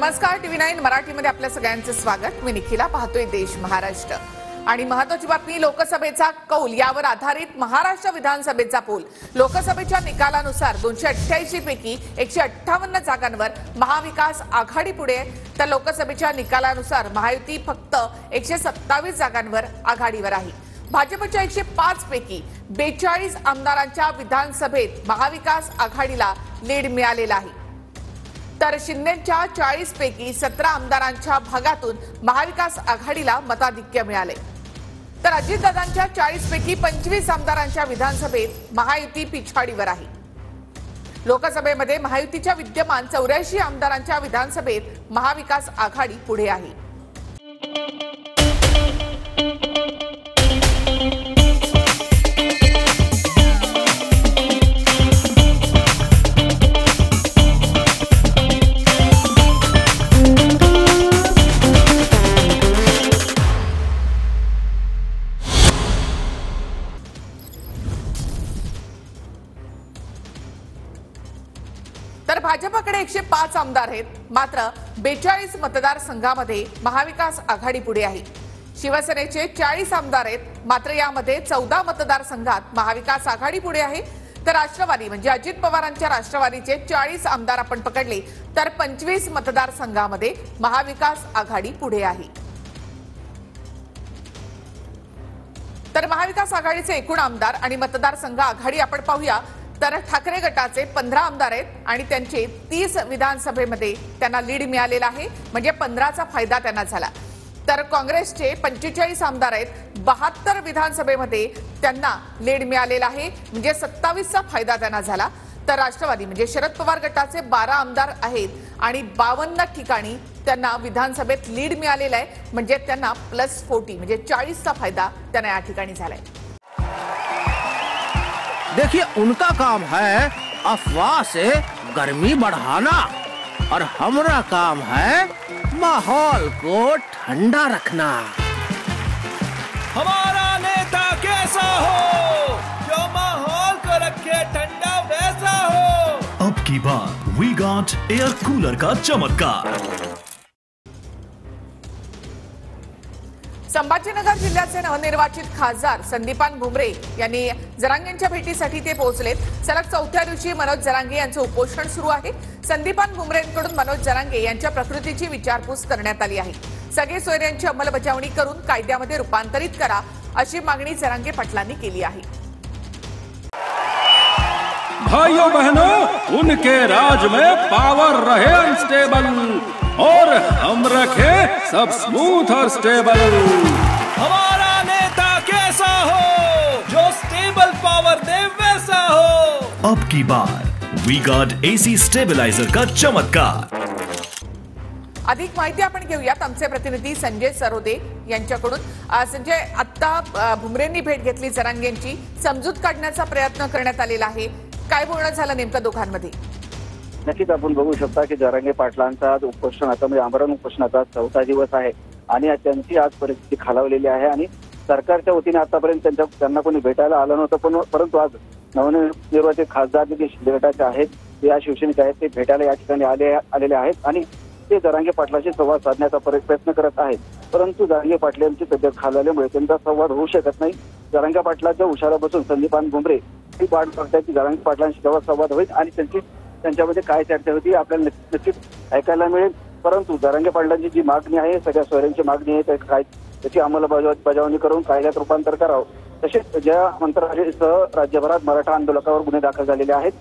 नमस्कार, TV9 मराठीमध्ये आपल्या सगळ्यांचं स्वागत। मी निखिला, पाहतोय देश महाराष्ट्र आणि महत्त्वाची बातमी लोकसभेचा कौल यावर आधारित महाराष्ट्र विधानसभेचा पोल। लोकसभेच्या निकालानुसार 288 पैकी 158 जागांवर महाविकास आघाडी पुढे आहे, तर लोकसभेच्या निकालानुसार महायुती फक्त 127 जागांवर आघाडीवर आहे। भाजपच्या 105 पैकी 42 आमदारांच्या विधानसभेत महाविकास आघाडीला लीड मिळालेला आहे, तर शिंदेच्या 40 पैकी 17 आमदारांच्या भागातून महाविकास आघाडीला मताधिक्य मिळाले, तर अजितदादांच्या 40 पैकी 25 आमदारांच्या विधानसभेत महायुती पिछाडीवर आहे। लोकसभेमध्ये महायुतीच्या विद्यमान 84 आमदारांच्या विधानसभेत महाविकास आघाडी पुढे आहे। तर भाजपकडे 105 आमदार आहेत, मात्र 42 मतदारसंघामध्ये महाविकास आघाडी पुढे आहे। शिवसेनेचे 40 आमदार आहेत, मात्र यामध्ये 14 मतदारसंघात महाविकास आघाडी पुढे आहे, तर राष्ट्रवादी म्हणजे अजित पवारांच्या राष्ट्रवादीचे 40 आमदार आपण पकडले तर 25 मतदारसंघामध्ये महाविकास आघाडी पुढे आहे। तर महाविकास आघाडीचे एकूण आमदार आणि मतदारसंघ आघाडी आपण पाहूया, तर ठाकरे गटाचे 15 आमदार आहेत आणि त्यांचे 30 विधानसभेमध्ये त्यांना लीड मिळालेला आहे, म्हणजे 15चा फायदा त्यांना झाला। तर काँग्रेसचे 45 आमदार आहेत, 72 विधानसभेमध्ये त्यांना लीड मिळालेला आहे, म्हणजे 27चा फायदा त्यांना झाला। तर राष्ट्रवादी म्हणजे शरद पवार गटाचे 12 आमदार आहेत आणि 52 ठिकाणी त्यांना विधानसभेत लीड मिळालेला आहे, म्हणजे त्यांना +40 म्हणजे 40चा फायदा त्यांना या ठिकाणी झालाय। देखिए, उनका काम है अफवाह से गर्मी बढ़ाना और हमारा काम है माहौल को ठंडा रखना। हमारा नेता कैसा हो जो माहौल को रखे ठंडा वैसा हो। अब की बार वी गॉट एयर कूलर का चमत्कार। संभाजीनगर जिल्ह्याचे नवनिर्वाचित खासदार संदीपान भुमरे यांनी जरांगेंच्या भेटीसाठी ते पोहोचलेत। सलग 4थ्या दिवशी मनोज जरांगे यांचं उपोषण सुरू आहे। संदीपान भुमरेंकडून मनोज जरांगे यांच्या प्रकृतीची विचारपूस करण्यात आली आहे। सगळे सोयऱ्यांची अंमलबजावणी करून कायद्यामध्ये रूपांतरित करा अशी मागणी जरांगे पाटलांनी केली आहे। भाइयों बहनों, उनके राज में पावर रहे अनस्टेबल और हम रखे सब स्मूथ और स्टेबल। हमारा नेता कैसा हो जो स्टेबल पावर दे वैसा हो। अब की बार वी गॉट एसी स्टेबलाइजर का चमत्कार। अधिक माहिती आपण घेऊयात आमचे प्रतिनिधी संजय सरोदे यांच्याकडून। संजय, आता भुमरेंनी भेट घेतली, जरांगेंची समजूत काढण्याचा प्रयत्न करण्यात आलेला आहे, काय बोलणं झालं नेमकं दोघांमध्ये? नक्कीच आपण बघू शकता की जरांगे पाटलांचा आज उपोषण आता म्हणजे आमरण उपोषणाचा 4था दिवस आहे आणि त्यांची आज परिस्थिती खालावलेली आहे आणि सरकारच्या वतीने आतापर्यंत त्यांना कोणी भेटायला आलं नव्हतं, परंतु आज नवनिर्वाचित खासदार जे शिंदे गटाचे आहेत, ते या शिवसेनेचे आहेत, ते भेटायला या ठिकाणी आलेले आहेत आणि ते जरांगे पाटलाशी संवाद साधण्याचा प्रयत्न करत आहेत, परंतु जरांगे पाटलांची तब्येत खालावल्यामुळे त्यांचा संवाद होऊ शकत नाही। जरांगे पाटलांच्या उशाला बसून संदीपान भुमरे ही वाट बघतायत की जरांगे पाटलांशी केव्हा संवाद होईल आणि त्यांच्यामध्ये काय चर्चा होती आपल्याला नक्कीच ऐकायला मिळेल। परंतु जरांगे पाटलांची जी मागणी आहे, सगळ्या सोयऱ्यांची मागणी आहे, त्याची अंमलबजावणी करून कायद्यात रूपांतर करावं। तसेच ज्या मंत्रालयासह राज्यभरात मराठा आंदोलकावर गुन्हे दाखल झालेले आहेत,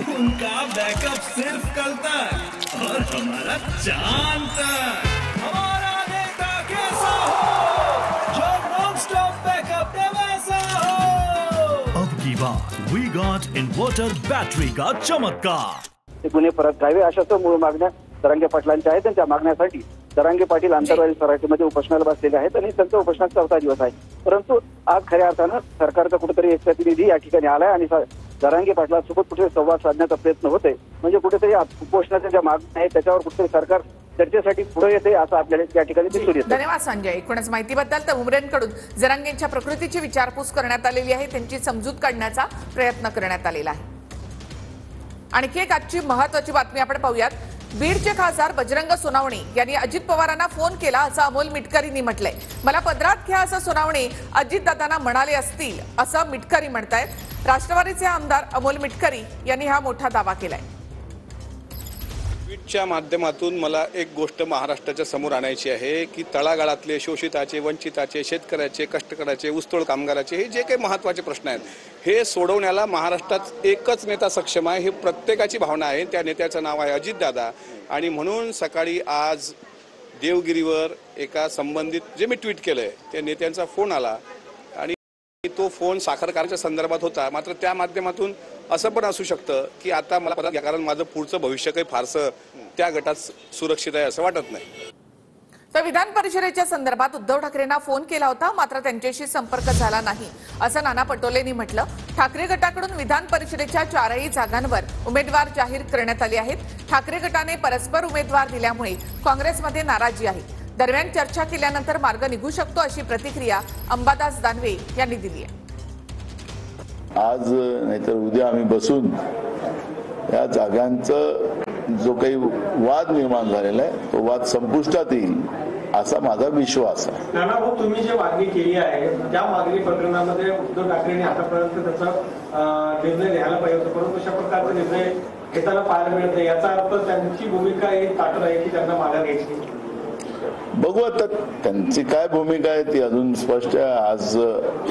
उनका बैकअप सिर्फ कल तक और हमारा चांद तक। हमारा नेता कैसा हो जो नॉन स्टॉप बैकअप दे वैसा हो। अब की बार वी गॉट इन्वर्टर बैटरी का चमत्कार। ते गुन्हे परत घ्यावे अशाच मूळ मागण्या जरांगे पाटलांच्या आहेत। त्यांच्या मागण्यासाठी जरांगे पाटील आंतरराज्य सराटीमध्ये उपोषणाला बसलेले आहेत आणि त्यांचा उपोषणाचा 4था दिवस आहे, परंतु आज खऱ्या अर्थानं सरकारचा कुठेतरी एक प्रतिनिधी या ठिकाणी आलाय आणि जरांगे पाटलांसोबत कुठेतरी संवाद साधण्याचा प्रयत्न होतोय, म्हणजे कुठेतरी उपोषणाच्या ज्या मागण्या आहेत त्याच्यावर कुठेतरी सरकार चर्चेसाठी पुढे येते असं आपल्याला या ठिकाणी दिसून येतं। धन्यवाद संजय। एकूणच माहितीबद्दल तर भुमरेंकडून जरांगेंच्या प्रकृतीची विचारपूस करण्यात आलेली आहे, त्यांची समजूत काढण्याचा प्रयत्न करण्यात आलेला आहे। आणखी एक आजची महत्वाची बातमी आपण पाहूयात. बीडचे खासदार बजरंग सोनावणे यांनी अजित पवारांना फोन केला असं अमोल मिटकरींनी म्हटलंय. मला पदरात घ्या असं सोनावणे अजितदादांना म्हणाले असतील असं मिटकरी म्हणतायत. राष्ट्रवादीचे आमदार अमोल मिटकरी यांनी हा मोठा दावा केलाय. ट्विटच्या माध्यमातून मला एक गोष्ट महाराष्ट्राच्या समोर आणायची आहे की तळागाळातले शोषिताचे, वंचिताचे, शेतकऱ्याचे, कष्टकऱ्याचे, ऊसतोड कामगाराचे हे जे काही महत्त्वाचे प्रश्न आहेत हे सोडवण्याला महाराष्ट्रात एकच नेता सक्षम आहे. ही प्रत्येकाची भावना आहे. त्या नेत्याचं नाव आहे अजितदादा. आणि म्हणून सकाळी आज देवगिरीवर एका संबंधित जे मी ट्विट केलंय त्या नेत्यांचा फोन आला आणि तो फोन साखर कारखान्याच्या संदर्भात होता. मात्र त्या माध्यमातून असं पण असू शकतं की आता मला पदरात घ्या कारण माझं पुढचं भविष्य काही फारसं त्या गटात सुरक्षित आहे असं वाटत नाही. तर विधान परिषदेच्या संदर्भात उद्धव ठाकरेंना फोन केला होता मात्र त्यांच्याशी संपर्क झाला नाही असं नाना पटोलेंनी म्हटलं. ठाकरे गटाकडून विधान परिषदेच्या 4ही जागांवर उमेदवार जाहीर करण्यात आले आहेत. ठाकरे गटाने परस्पर उमेदवार दिल्यामुळे काँग्रेसमध्ये नाराजी आहे. दरम्यान चर्चा केल्यानंतर मार्ग निघू शकतो अशी प्रतिक्रिया अंबादास दानवे यांनी दिली आहे. आज नाहीतर उद्या आम्ही बसून या जागांचं जो काही वाद निर्माण झालेला आहे तो वाद संपुष्टात येईल असा माझा विश्वास आहे. नाना भाऊ, तुम्ही जी मागणी केली आहे त्या मागणी प्रकरणामध्ये उद्धव ठाकरेंनी आतापर्यंत त्याचा निर्णय घ्यायला पाहिजे होता, परंतु अशा प्रकारचा निर्णय घेताना पाहायला मिळत नाही. याचा अर्थ त्यांची भूमिका ही ताकद आहे की त्यांना माघार घ्यायची. बघू आता त्यांची काय भूमिका आहे ती अजून स्पष्ट आहे. आज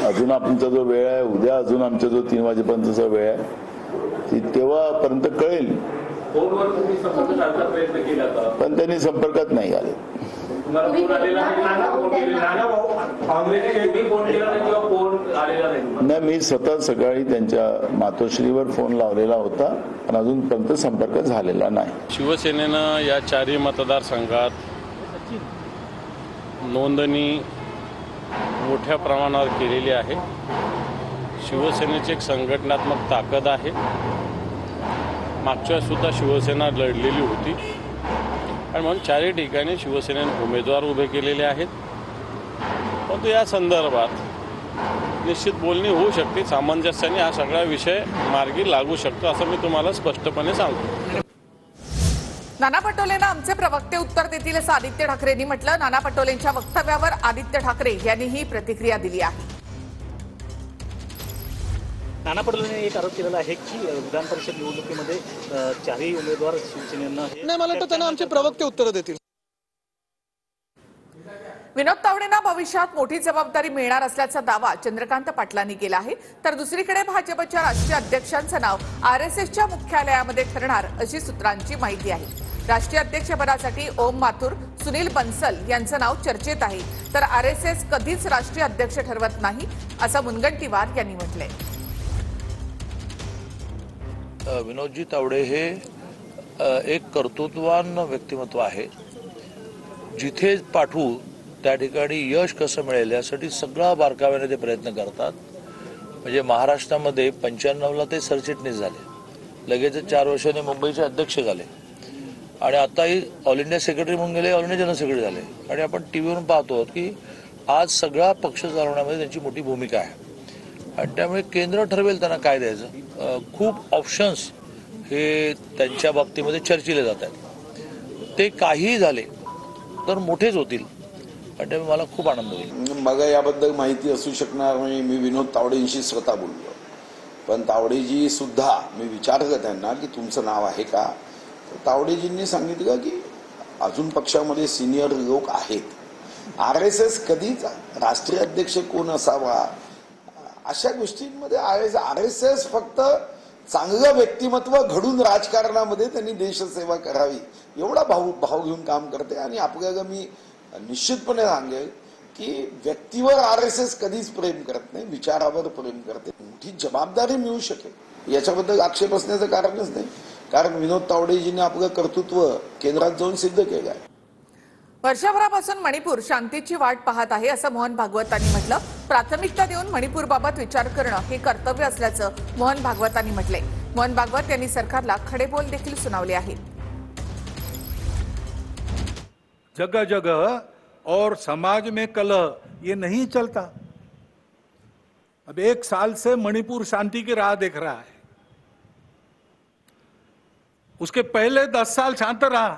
अजून आमचा जो वेळ आहे, उद्या अजून आमचा जो 3 वाजेपर्यंतचा वेळ आहे ती तेव्हापर्यंत कळेल. फोनवर तुम्ही संपर्क साधण्याचा प्रयत्न केला होता पण त्यांनी संपर्कात नाही आले. नाही, मी स्वतः सकाळी त्यांच्या मातोश्रीवर फोन लावलेला होता पण अजूनपर्यंत संपर्क झालेला नाही. शिवसेनेनं या 4ही मतदारसंघात नोंदणी मोठ्या प्रमाणावर केलेली आहे. शिवसेनेची एक संघटनात्मक ताकद आहे. मागच्या सुद्धा शिवसेना लढलेली होती आणि म्हणून 4ही ठिकाणी शिवसेनेने उमेदवार उभे केलेले आहेत. परंतु या संदर्भात निश्चित बोलणी होऊ शकते. सामंजस्याने हा सगळा विषय मार्गी लागू शकतो असं मी तुम्हाला स्पष्टपणे सांगतो. नाना पटोलेंना आमचे प्रवक्ते उत्तर देतील असं आदित्य ठाकरेंनी म्हटलं. नाना पटोलेंच्या वक्तव्यावर आदित्य ठाकरे यांनी ही प्रतिक्रिया दिली आहे. नाना पटोलेंनी एक आरोप केलेला आहे की विधान परिषद निवडणुकीमध्ये 4ही उमेदवार शिवसेनेनं नाही, मला वाटतं त्यांना आमचे प्रवक्ते उत्तर देतील. विनोद तावडेंना भविष्यात मोठी जबाबदारी मिळणार असल्याचा दावा चंद्रकांत पाटलांनी केला आहे. तर दुसरीकडे भाजपच्या राष्ट्रीय अध्यक्षांचं नाव आरएसएसच्या मुख्यालयामध्ये ठरणार अशी सूत्रांची माहिती आहे. राष्ट्रीय अध्यक्षपदासाठी ओम माथुर, सुनील बन्सल यांचं नाव चर्चेत आहे. तर आरएसएस कधीच राष्ट्रीय अध्यक्ष ठरवत नाही असं मुनगंटीवार यांनी म्हटलंय. विनोदजी तावडे हे एक कर्तृत्ववान व्यक्तिमत्व आहे. जिथे पाठवू त्या ठिकाणी यश कसं मिळेल यासाठी सगळा बारकाव्याने ते प्रयत्न करतात. म्हणजे महाराष्ट्रामध्ये 95ला ते सरचिटणीस झाले, लगेच 4 वर्षांनी मुंबईचे अध्यक्ष झाले आणि आताही ऑल इंडिया सेक्रेटरी म्हणून गेले, ऑल इंडिया जनरल सेक्रेटरी झाले. आणि आपण टीव्हीवरून पाहतो की आज सगळा पक्ष चालवण्यामध्ये त्यांची मोठी भूमिका आहे आणि त्यामुळे केंद्र ठरवेल त्यांना काय द्यायचं. खूप ऑप्शन्स हे त्यांच्या बाबतीमध्ये चर्चिले जात आहेत. ते काहीही झाले तर मोठेच होतील आणि त्यामुळे मला खूप आनंद होईल. मला याबद्दल माहिती असू शकणार नाही. मी विनोद तावडेंशी स्वतः बोललो पण तावडेजी सुद्धा मी विचारलं त्यांना की तुमचं नाव आहे का. तावडेजींनी सांगितलं की अजून पक्षामध्ये सिनियर लोक आहेत. आरएसएस कधीच राष्ट्रीय अध्यक्ष कोण असावा अशा गोष्टींमध्ये आरएसएस फक्त चांगलं व्यक्तिमत्व घडून राजकारणामध्ये त्यांनी देशसेवा करावी एवढा भाव घेऊन काम करते. आणि आपल्याला मी निश्चितपणे सांगेल की व्यक्तीवर आरएसएस कधीच प्रेम करत नाही, विचारावर प्रेम करते. मोठी जबाबदारी मिळू शकेल याच्याबद्दल आक्षेप असण्याचं कारणच नाही. कारण विनोद तावडेजींनी आपलं कर्तृत्व केंद्रात जाऊन सिद्ध केलं आहे. वर्षभरापासून मणिपूर शांतीची वाट पाहत आहे असं मोहन भागवतांनी म्हटलं. प्राथमिकता देऊन मणिपूरबाबत विचार करणं हे कर्तव्य असल्याचं मोहन भागवतांनी म्हटलंय. मोहन भागवत यांनी सरकारला खडे बोल देखील सुनावले आहेत. जगह जगह और समाज में कलह ये नहीं चलता. अब 1 साल से मणिपुर शांति की राह देख रहा है. उसके पहले 10 साल शांत रहा,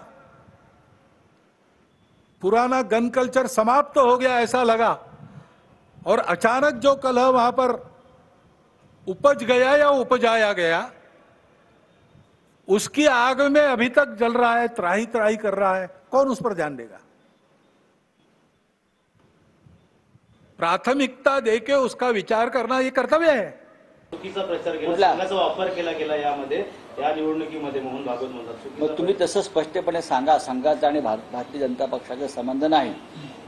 पुराना गन कल्चर समाप्त हो गया ऐसा लगा, और अचानक जो कलह वहां पर उपज गया या उपजाया गया, उसकी आग में अभी तक जल रहा है, त्राही त्राही कर रहा है। कौन उस पर ध्यान देगा? प्राथमिकता देके उसका विचार करना हे कर्तव्य आहे। चुकीचा प्रचार केला, संघाचा वापर केला गेला यामध्ये, या निवडणुकीमध्ये मोहन भागवत म्हणतात। मग तुम्ही तसं स्पष्टपणे सांगा, संघाचा आणि भारतीय जनता पक्षाचा संबंध नाही,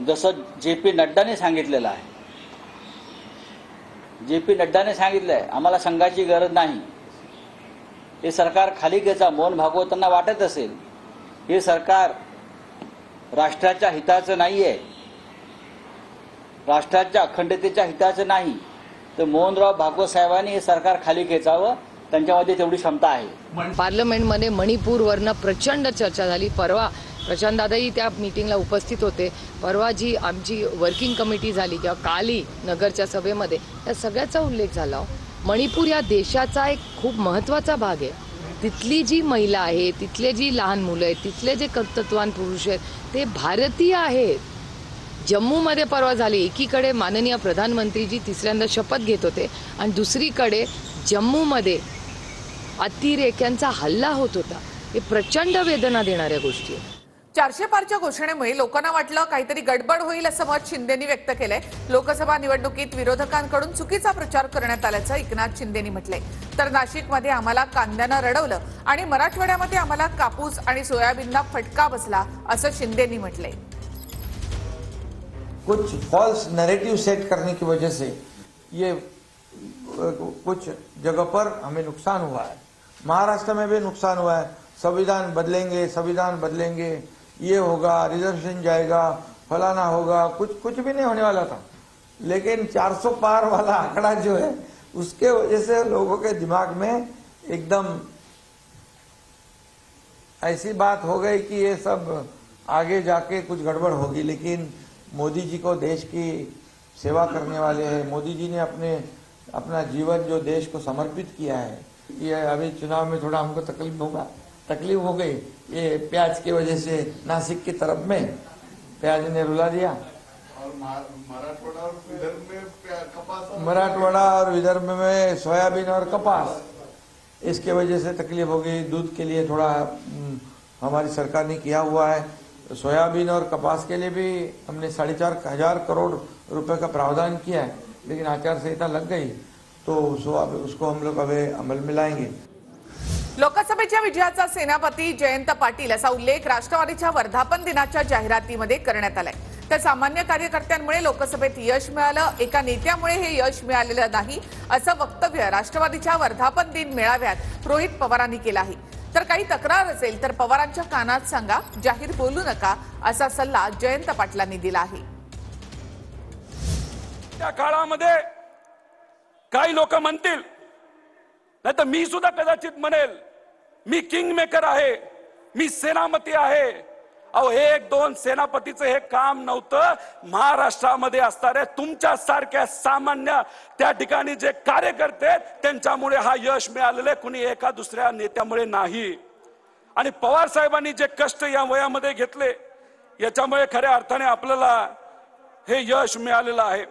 जसं जे.पी. नड्डाने सांगितलेलं आहे। जे.पी. नड्डाने सांगितलंय आम्हाला संघाची गरज नाही, हे सरकार खाली घ्यायचा मोहन भागवतांना वाटत असेल, हे सरकार राष्ट्राच्या हिताचं नाहीये, राष्ट्राच्या अखंडतेच्या हिताचं नाही, तर मोहनराव भागवत साहेबांनी हे सरकार खाली खेचावं, त्यांच्यामध्ये तेवढी क्षमता आहे। पार्लमेंटमध्ये मणिपूरवरनं प्रचंड चर्चा झाली। परवा प्रशांत दादाही त्या मीटिंगला उपस्थित होते। परवा जी आमची वर्किंग कमिटी झाली किंवा काली नगरच्या सभेमध्ये या सगळ्याचा उल्लेख झाला। मणिपूर या देशाचा एक खूप महत्त्वाचा भाग आहे। तिथली जी महिला आहे, तिथले जी लहान मुलं आहेत, तिथले जे कर्तृत्ववान पुरुष आहेत ते भारतीय आहेत। जम्मूमध्ये परवा झाली, एकीकडे माननीय प्रधानमंत्रीजी तिसऱ्यांदा शपथ घेत होते आणि दुसरीकडे जम्मूमध्ये अतिरेक्यांचा हल्ला होत होता। हे प्रचंड वेदना देणाऱ्या गोष्टी आहेत। 400 पारच्या घोषणेमुळे लोकांना वाटलं काहीतरी गडबड होईल असं मत शिंदेनी व्यक्त केलंय। लोकसभा निवडणुकीत विरोधकांकडून चुकीचा प्रचार करण्यात आल्याचं एकनाथ शिंदेनी म्हटलंय। तर नाशिकमध्ये आम्हाला कांद्यानं रडवलं आणि मराठवाड्यामध्ये आम्हाला कापूस आणि सोयाबीनला फटका बसला असं शिंदेनी म्हटलंय। कुछ फॉल्स नैरेटिव सेट करने की वजह से ये कुछ जगह पर हमें नुकसान हुआ है। महाराष्ट्र में भी नुकसान हुआ है। संविधान बदलेंगे, ये होगा, रिजर्वेशन जाएगा, फलाना होगा, कुछ भी नहीं होने वाला था। लेकिन 400 पार वाला आंकड़ा जो है उसके वजह से लोगों के दिमाग में एकदम ऐसी बात हो गई कि ये सब आगे जाके कुछ गड़बड़ होगी। लेकिन मोदी जी को देश की सेवा करने वाले हैं। मोदी जी ने अपना जीवन जो देश को समर्पित किया है। ये अभी चुनाव में थोड़ा हमको तकलीफ हो गई, ये प्याज की वजह से नासिक की तरफ में प्याज ने रुला दिया, और मराठवाड़ा और विदर्भ में सोयाबीन और कपास, इसके वजह से तकलीफ हो गई। दूध के लिए थोड़ा हमारी सरकार ने किया हुआ है। सोयाबीन और कपास के लिए भी हमने 4,500 करोड़ रुपए का प्रावधान किया है, लेकिन आचार संहिता लग गई तो उसको हम लोग अभी अमल में लाएंगे। लोकसभेच्या विजयाचा सेनापती जयंत पाटील असा उल्लेख राष्ट्रवादीच्या वर्धापन दिनाच्या जाहिरातीमध्ये करण्यात आलाय। तर सामान्य कार्यकर्त्यांमुळे लोकसभेत यश मिळालं, एका नेत्यामुळे हे यश मिळालेलं नाही असं वक्तव्य राष्ट्रवादीच्या वर्धापन दिन मेळाव्यात रोहित पवारांनी केलं आहे। तर काही तक्रार असेल तर पवारांच्या कानात सांगा, जाहीर बोलू नका असा सल्ला जयंत पाटलांनी दिला आहे। त्या काळामध्ये काही लोक म्हणतील, नाही तर मी सुद्धा कदाचित म्हणेल, मी किंग मेकर आहे, मी सेनापती आहे। अहो, 1-2 सेनापतीचं हे काम नव्हतं। महाराष्ट्रामध्ये असणाऱ्या तुमच्या सारख्या सामान्य त्या ठिकाणी जे कार्यकर्ते त्यांच्यामुळे हा यश मिळालेले, कुणी एका दुसऱ्या नेत्यामुळे नाही। आणि पवार साहेबांनी जे कष्ट या वयामध्ये घेतले, याच्यामुळे खऱ्या अर्थाने आपल्याला हे यश मिळालेलं आहे।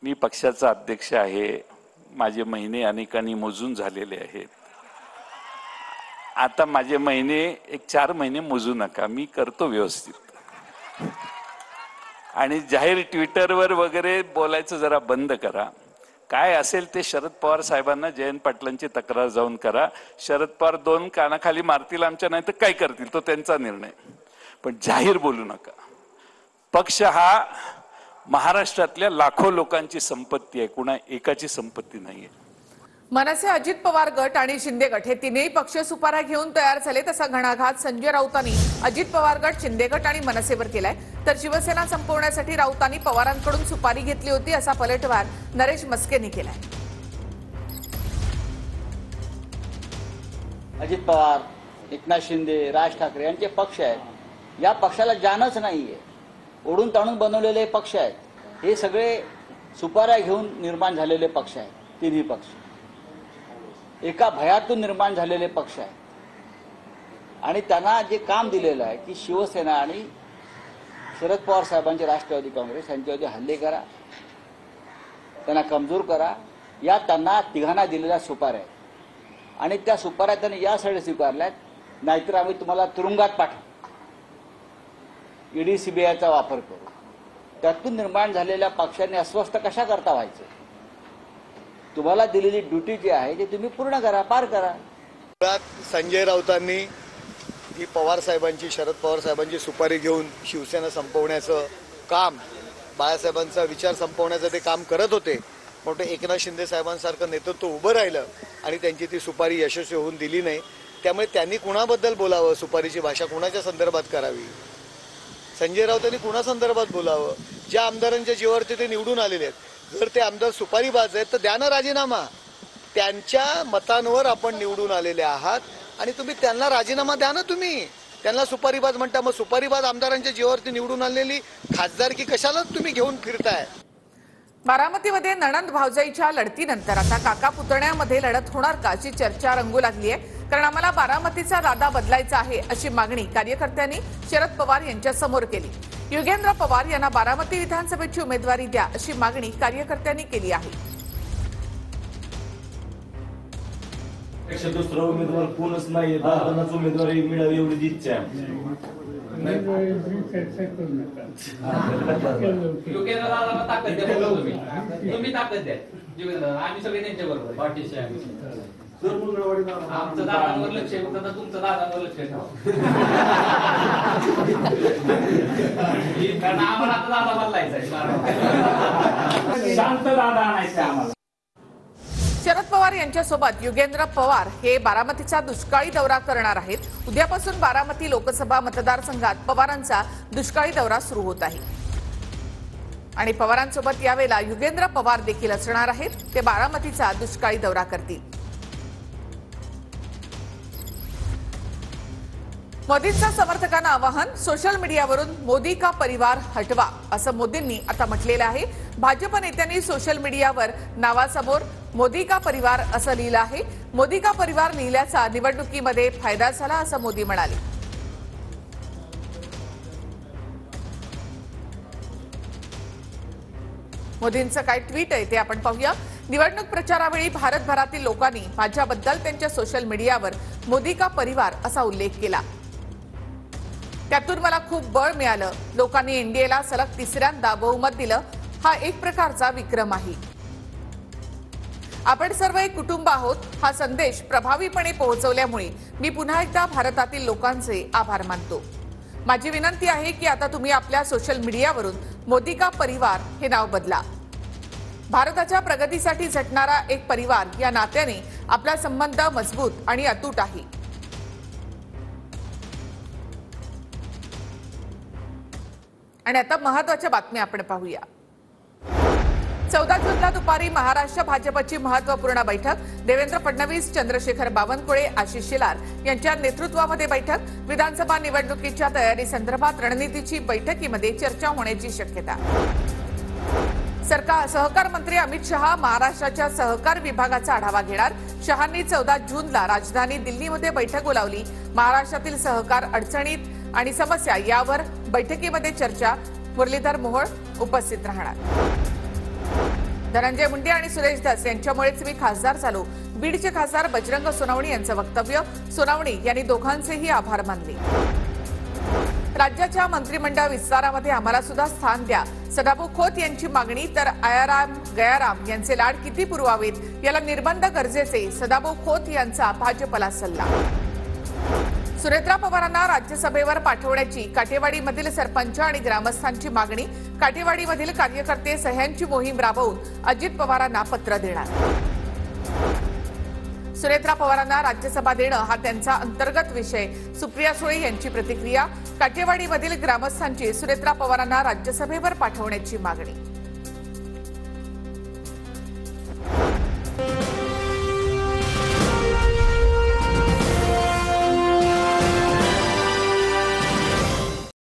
मी पक्षाचा अध्यक्ष आहे, माझे महिने अनेकांनी मोजून झालेले आहेत। आता माझे महिने 4 महिने मोजू नका, मी करतो व्यवस्थित। आणि जाहीर ट्विटरवर वगैरे बोलायचं जरा बंद करा। काय असेल ते शरद पवार साहेबांना, जयंत पाटलांची तक्रार जाऊन करा। शरद पवार 2 कानाखाली मारतील आमच्या, नाही तर काय करतील तो त्यांचा निर्णय, पण जाहीर बोलू नका। पक्ष हा महाराष्ट्रातल्या लाखो लोकांची संपत्ती आहे, कुणा एकाची संपत्ती नाहीये। मनसे, अजित पवार गट आणि शिंदे गट हे तिन्ही पक्ष सुपाऱ्या घेऊन तयार झाले, तसा घणाघात संजय राऊतांनी अजित पवार गट, शिंदे गट आणि मनसेवर केलाय। तर शिवसेना संपवण्यासाठी राऊतांनी पवारांकडून सुपारी घेतली होती असा पलटवार नरेश मस्केंनी केलाय। अजित पवार, एकनाथ शिंदे, राज ठाकरे यांचे पक्ष आहेत। या पक्षाला जानच नाहीये, ओढून ताणून बनवलेले पक्ष आहेत। हे सगळे सुपाऱ्या घेऊन निर्माण झालेले पक्ष आहेत। तिन्ही पक्ष एका भयातून निर्माण झालेले पक्ष आहेत। आणि त्यांना जे काम दिलेलं आहे की शिवसेना आणि शरद पवार साहेबांचे राष्ट्रवादी काँग्रेस यांच्यावरती हल्ले करा, त्यांना कमजोर करा, या त्यांना तिघांना दिलेल्या सुपाऱ्या आहेत. आणि त्या सुपाऱ्या त्यांनी यासाठी स्वीकारल्यात, नाहीतर आम्ही तुम्हाला तुरुंगात पाठवू, ईडी सीबीआयचा वापर करू. त्यातून निर्माण झालेल्या पक्षांनी अस्वस्थ कशा करता व्हायचं? तुम्हाला दिलेली ड्युटी जी आहे ते तुम्ही पूर्ण करा, पार करा. संजय राऊतांनी ही पवार साहेबांची, शरद पवार साहेबांची सुपारी घेऊन शिवसेना संपवण्याचं काम, बाळासाहेबांचा विचार संपवण्याचं ते काम करत होते. मोठे एकनाथ शिंदे साहेबांसारखं नेतृत्व उभं राहिलं आणि त्यांची ती सुपारी यशस्वी होऊन दिली नाही. त्यामुळे त्यांनी कुणाबद्दल बोलावं, सुपारीची भाषा कुणाच्या संदर्भात करावी, संजय राऊतांनी कुणा संदर्भात बोलावं? ज्या आमदारांच्या जीवावरती ते निवडून आलेले आहेत, जर ते आमदार सुपारीबाज आहेत तर द्या ना राजीनामा. त्यांच्या मतांवर आपण निवडून आलेले आहात आणि तुम्ही त्यांना राजीनामा द्या ना. तुम्ही त्यांना सुपारीबाज म्हणता, मग सुपारीबाज आमदारांच्या जीवावरती निवडून आलेली खासदारकी कशाला तुम्ही घेऊन फिरताय? बारामतीमध्ये नणंद भावजाईच्या लढतीनंतर आता काका पुतण्यामध्ये लढत होणार का अशी चर्चा रंगू लागली आहे. कारण आम्हाला बारामतीचा दादा बदलायचा आहे अशी मागणी कार्यकर्त्यांनी शरद पवार यांच्या समोर केली. युगेंद्र पवार यांना बारामती विधानसभेची उमेदवारी द्या अशी मागणी कार्यकर्त्यांनी केली आहे. दुसरा उमेदवार कोणच नाहीये, दादांनाच उमेदवारी मिळावी एवढी इच्छा आहे. तुम्ही ताकद द्या, आम्ही सगळे त्यांच्या बरोबर पाठीशी आहे. आमचं दादांवर लक्ष आहे, फक्त तुमचं दादांवर लक्ष ठेवा. कारण आम्हाला आता दादा बदलायचा आहे, शांत दादा आणायचं आम्हाला. शरद पवार यांच्यासोबत युगेंद्र पवार हे बारामतीचा दुष्काळी दौरा करणार आहेत. उद्यापासून बारामती लोकसभा मतदारसंघात पवारांचा दुष्काळी दौरा सुरू होत आहे आणि पवारांसोबत यावेळेला युगेंद्र पवार देखील असणार आहेत. ते बारामतीचा दुष्काळी दौरा करतील. मोदींचं समर्थकांना आवाहन, सोशल मीडियावरून मोदी का परिवार हटवा असं मोदींनी आता म्हटलेलं आहे. भाजप नेत्यांनी सोशल मीडियावर नावासमोर मोदी का परिवार असं लिहिलं आहे. मोदी का परिवार लिहिल्याचा निवडणुकीमध्ये फायदा झाला असं मोदी म्हणाले. मोदींचं काय ट्विट आहे ते आपण पाहूया. निवडणूक प्रचारावेळी भारतभरातील लोकांनी माझ्याबद्दल त्यांच्या सोशल मीडियावर मोदी का परिवार असा उल्लेख केला. त्यातून मला खूप बळ मिळालं. लोकांनी एनडीएला सलग तिसऱ्यांदा बहुमत दिलं. हा एक प्रकारचा विक्रम आहे. आपण सर्व एक कुटुंब आहोत हा संदेश प्रभावीपणे पोहोचवल्यामुळे मी पुन्हा एकदा भारतातील लोकांचे आभार मानतो. माझी विनंती आहे की आता तुम्ही आपल्या सोशल मीडियावरून मोदी का परिवार हे नाव बदला. भारताच्या प्रगतीसाठी झटणारा एक परिवार या नात्याने आपला संबंध मजबूत आणि अतूट आहे. आणि आता महत्त्वाच्या बातम्या आपण पाहूया. 14 जूनला दुपारी महाराष्ट्र भाजपची महत्त्वपूर्ण बैठक. देवेंद्र फडणवीस, चंद्रशेखर बावनकुळे, आशिष शेलार यांच्या नेतृत्वामध्ये बैठक. विधानसभा निवडणुकीच्या तयारी संदर्भात रणनीतीची बैठकीमध्ये चर्चा होण्याची शक्यता. सहकार मंत्री अमित शहा महाराष्ट्राच्या सहकार विभागाचा आढावा घेणार. शहांनी 14 जूनला राजधानी दिल्लीमध्ये बैठक बोलावली. महाराष्ट्रातील सहकार अडचणीत आणि समस्या यावर बैठकीमध्ये चर्चा. मुरलीधर मोहोळ उपस्थित राहणार. धनंजय मुंडे आणि सुरेश धस यांच्यामुळेच मी खासदार झालो. बीडचे खासदार बजरंग सोनवणे यांचं वक्तव्य. सोनवणे यांनी दोघांचेही आभार मानले. राज्याच्या मंत्रिमंडळ विस्तारामध्ये आम्हाला सुद्धा स्थान द्या. सदाभाऊ खोत यांची मागणी. तर आयाराम गयाराम यांचे लाड किती पुरवावेत याला निर्बंध गरजेचे. सदाभाऊ खोत यांचा भाजपला सल्ला. सुनेत्रा पवारांना राज्यसभेवर पाठवण्याची काटेवाडीमधील सरपंच आणि ग्रामस्थांची मागणी. काटेवाडीमधील कार्यकर्ते सह्यांची मोहीम राबवून अजित पवारांना पत्र देणार. सुनेत्रा पवारांना राज्यसभा देणं हा त्यांचा अंतर्गत विषय. सुप्रिया सुळे यांची प्रतिक्रिया. काटेवाडीमधील ग्रामस्थांची सुनेत्रा पवारांना राज्यसभेवर पाठवण्याची मागणी.